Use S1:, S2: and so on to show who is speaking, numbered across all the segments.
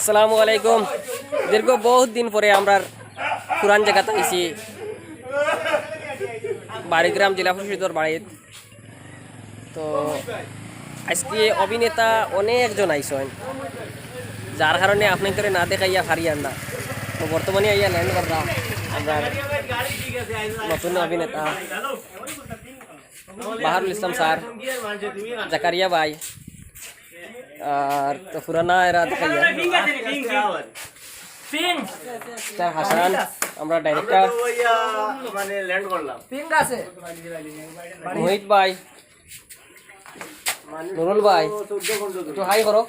S1: আসসালামু আলাইকুম। দীর্ঘ বহুত দিন পরে আমরা পুরান জায়গাতে আইছি, বাড়িগ্রাম জেলা পরিষদের বাড়িত। তো আজকে অভিনেতা অনেকজন আইসেন, যার কারণে আপনি করে না দেখাইয়া হারিয়ান না। তো বর্তমানে আইয়া ল্যান্ড করলাম আমরা নতুন অভিনেতা বাহারুল ইসলাম স্যার, জাকারিয়া ভাই, আর তো পুরানা এরা দেখাইয়া স্টার হাসান, আমরা ডাইরেক্টর মোহিত ভাই, নুরুল ভাই, একটু হাই করো।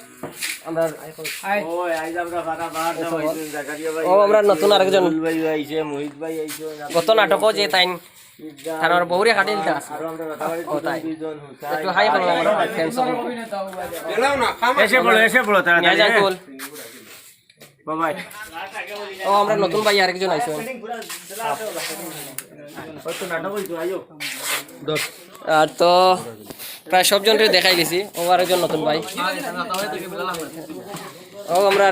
S1: আমরা আমরা নতুন আরেকজন গত নাটকও যে তাই থানার বহুরে খাটিল একটু হাই করো। ও আমরা নতুন ভাই আরেকজন আইসো। আর তো প্রায় সবজনকে দেখাই দিছি। ও আরেকজন নতুন ভাই। ও আমরা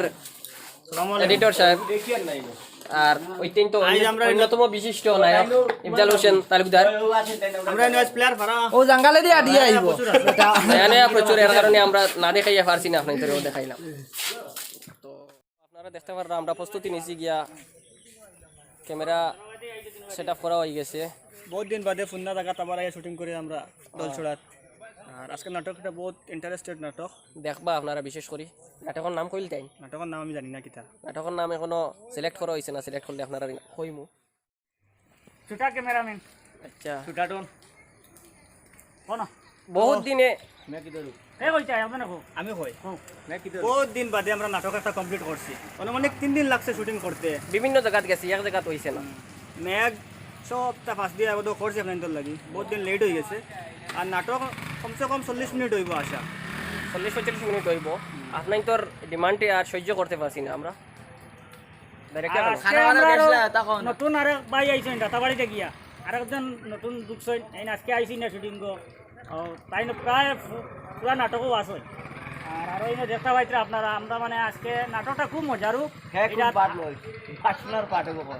S1: এডিটর সাহেব, আর ওই তিন তো অন্যতম বিশিষ্ট নায়ক ইফজাল হোসেন তালুকদার।
S2: ও জাঙ্গালে দিয়ে আডিয়ে আইব
S1: প্রচুর, এর কারণে আমরা না দেখাইয়া পারছি না, আপনাদেরও দেখাইলাম। তো আপনারা দেখতে পারেন আমরা প্রস্তুতি নিয়েছি গিয়া, ক্যামেরা সেট আপ করা হয়ে গেছে।
S2: বহুত দিন বাদে ফুন্না জায়গা আবার শুটিং করে আমরা দল ছড়াত। আর আজকে নাটকটা বহুত ইন্টারেস্টেড নাটক,
S1: দেখবা আপনারা। বিশেষ করে নাটকের নাম কইল তাই,
S2: নাটকের নাম আমি জানি না কিতা।
S1: নাটকের নাম এখনো সিলেক্ট করা হয়েছে না, সিলেক্ট করলে আপনারা কইমু।
S2: ছুটা ক্যামেরাম্যান,
S1: আচ্ছা
S2: ছুটা ডন কোন
S1: বহুত দিনে
S2: আমি কই বহুত দিন বাদে আমরা নাটক একটা কমপ্লিট করছি। অনেক 3 দিন লাগছে শুটিং করতে,
S1: বিভিন্ন জায়গাত গেছি, এক জায়গাত হইছে না।
S2: মেঘ সবটা ফাঁস দিয়ে আবার করছি আপনাদের লাগি, বহুত দিন লেট হয়ে গেছে। আর নাটক কমসে কম 40 মিনিট হইব আসা,
S1: 40-45 মিনিট হইব। আপনার তোর ডিমান্ডে আর সহ্য করতে পারছি না আমরা।
S2: নতুন আরেক ভাই আইছেন দাতাবাড়িতে গিয়া, আরেকজন নতুন ঢুকছেন। এই আজকে আইসি না শুটিং তাই প্রায় পুরা নাটকও আসেন। আর আরো এনে দেখতে পাইতে আপনারা, আমরা মানে আজকে নাটকটা খুব মজারু।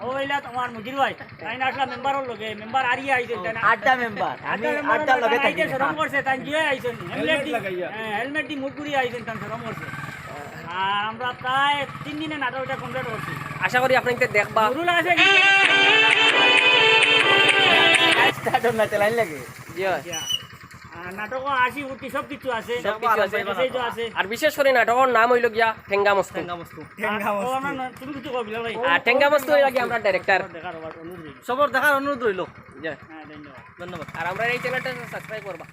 S2: ওইলা তোমার মুজির ভাই তাই না আসলে মেম্বারও লগে মেম্বার আরিয়া আইছেন, তাই না?
S3: 8টা মেম্বার, আমি 8টা লগে থাকি।
S2: শরম করছে তাই গিয়ে আইছেন, হেলমেট দি মুখ ঘুরিয়ে আইছেন, তাই শরম করছে। আর আমরা প্রায় 3 দিনে নাটকটা কমপ্লিট করছি।
S1: আশা করি আপনাদের দেখবা।
S2: নুরুল আছে
S3: স্টার্ট না চালাই লাগে।
S1: জি হয়।
S2: নাটকও আসি উঠি সব কিছু আছে, আছে।
S1: আর বিশেষ করে নাটকের নাম হইল গিয়া ঠেঙ্গা মস্তু।
S2: তুমি কিছু করবি ভাই।
S1: আর ঠেঙ্গা মস্তু হইল গিয়া আমরা ডাইরেক্টর।
S3: সবার দেখার অনুরোধ রইল।
S1: ধন্যবাদ। আর আমরা এই চ্যানেলটা সাবস্ক্রাইব করবা।